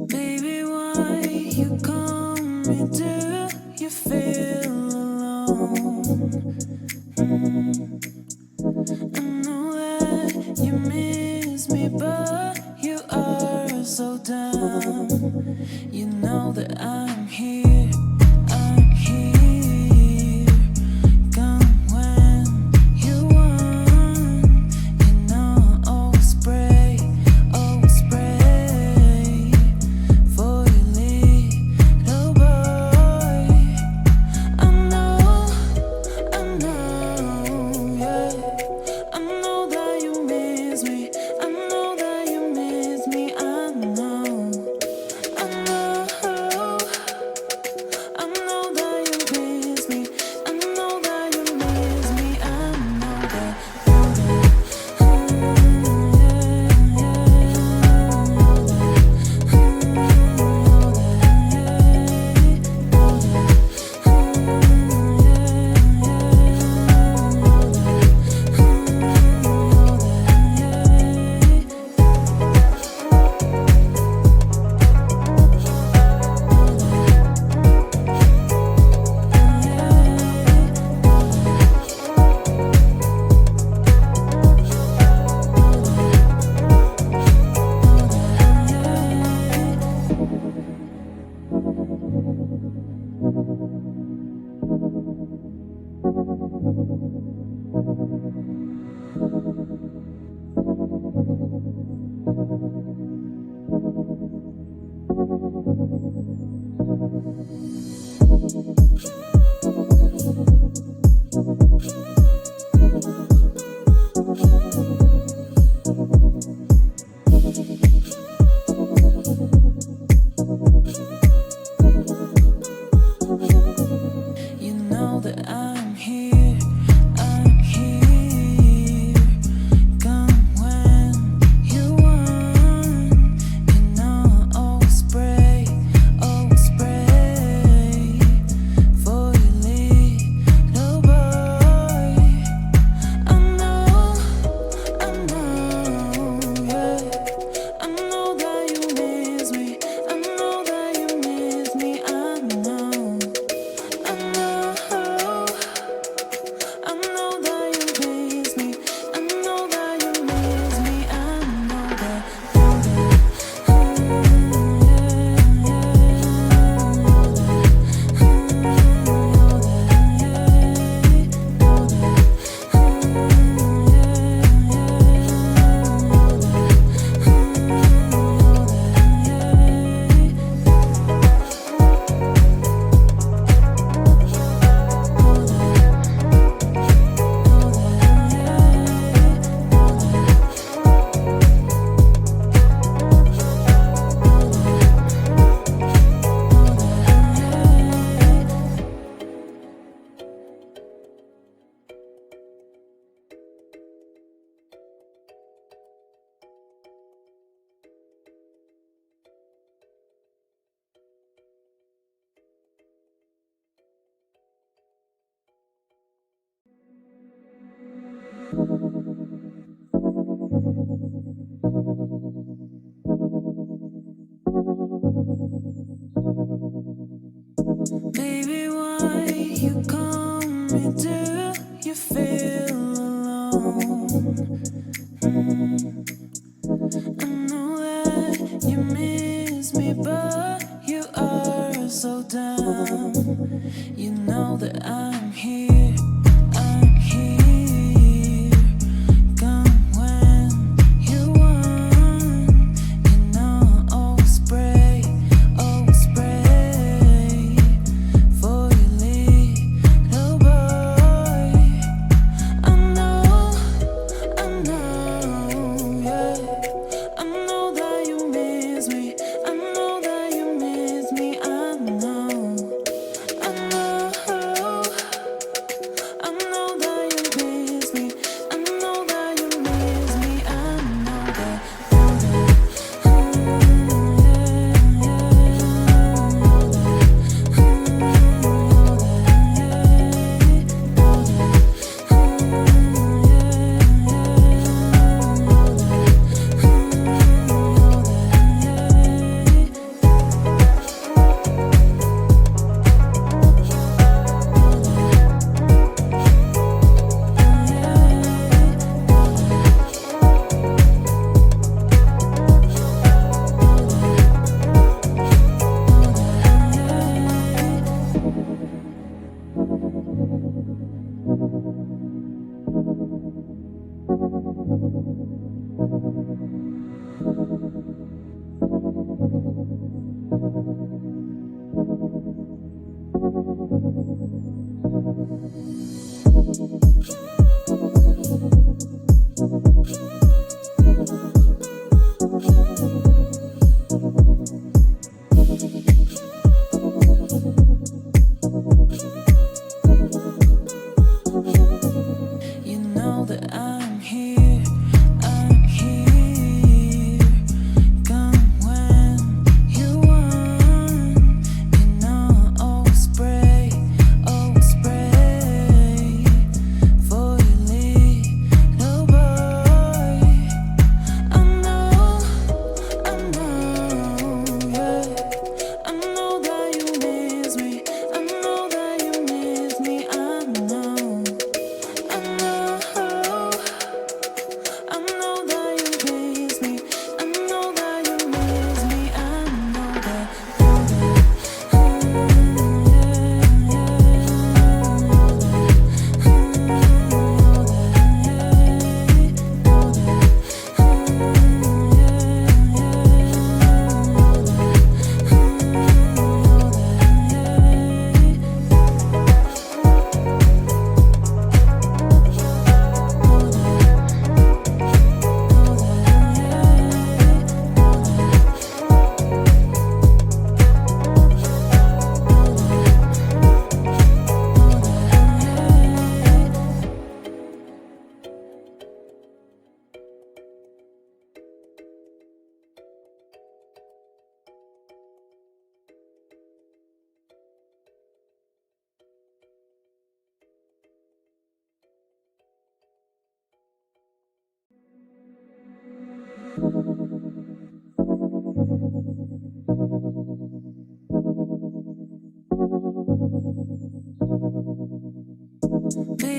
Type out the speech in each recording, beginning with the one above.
Baby, why you call me? Do you feel alone? I know that you miss me, but you are so dumb. You know that I'm here, I'm here. Come when you want. You know I'll always pray for your little boy. I know, yeah. I know that you miss me. I know that you miss me. I know. I know that you miss me. I know that you miss me. I know that. You know that I'm here, I'm here. Come when you want. You know I'll always pray for your little boy. I know, yeah. I know that you miss me. I know that you miss me. I know. I know that you miss me. I know that you miss me. I know that. Baby, why you call me? Do you feel alone? I know that you miss me, but you are so dumb. You know that I'm here, I'm here. Come when you want. You know I'll always pray for your little boy. I know, yeah. I know that you miss me. I know that you miss me. I know.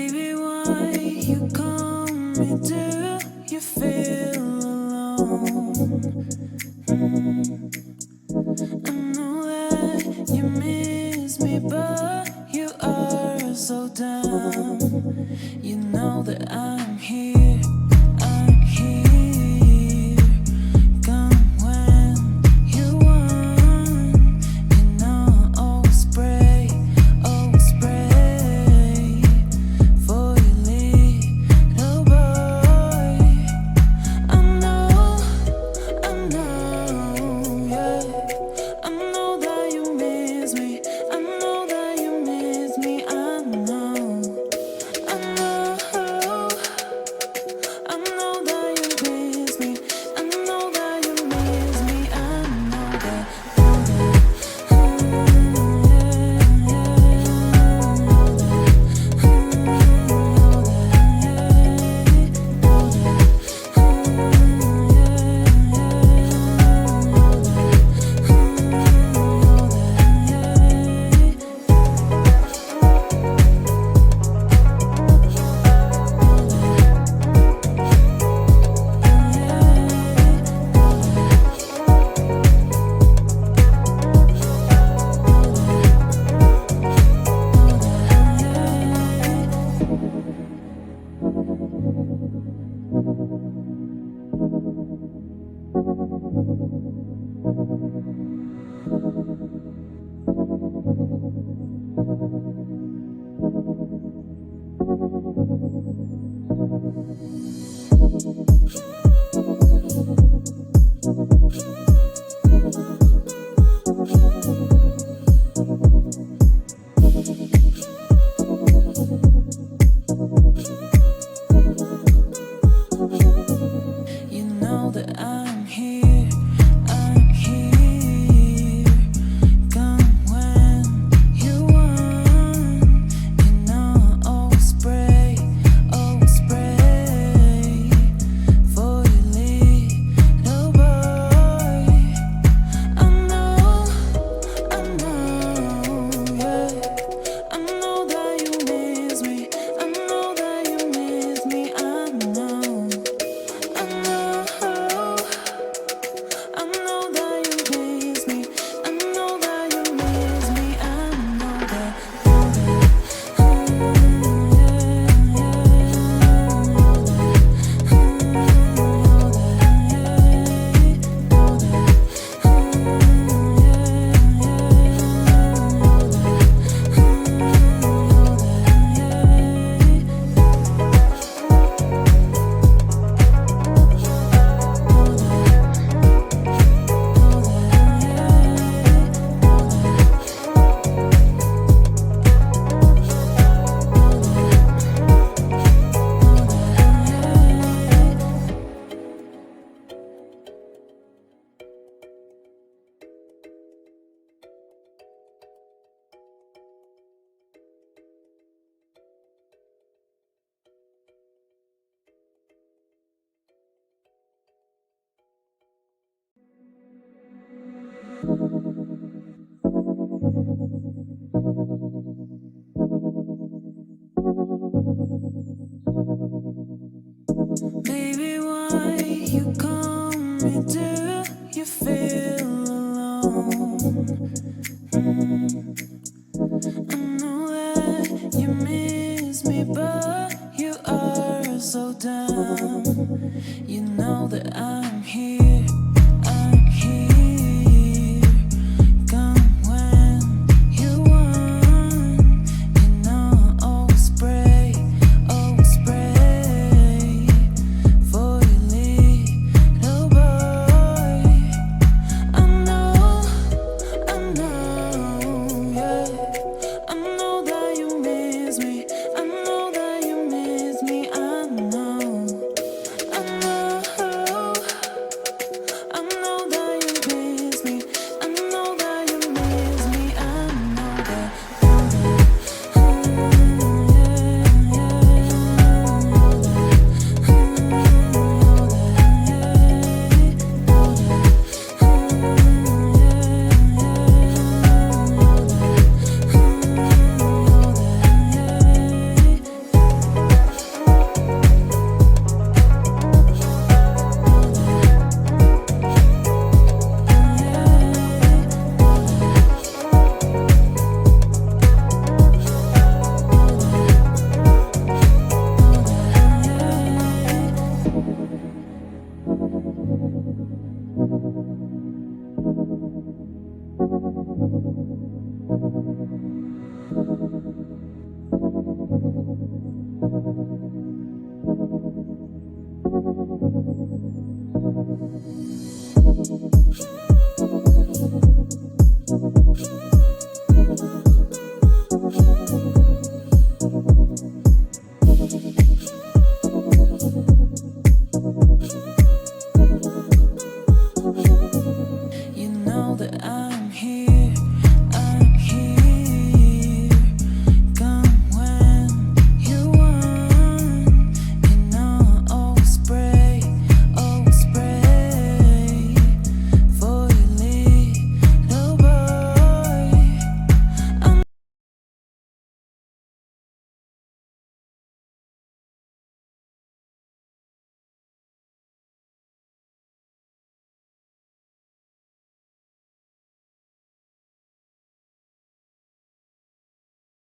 Baby, why you call me? Do you feel alone? I know that you miss me, but you are so dumb. You know that I'm here, I'm here. Come when you want. You know I'll always pray for your little boy. I know, yeah. I know that you miss me. I know that you miss me. I know. I know that you miss me. I know that you miss me. I know that. You know that I'm here, I'm here. Come when you want. You know I'll always pray for your little boy. I know, yeah. I know that you miss me. I know that you miss me. I know. I know that you miss me. I know that you miss me. I know that. Baby, why you call me? Do you feel alone? I know that you miss me, but you are so dumb. You know that I'm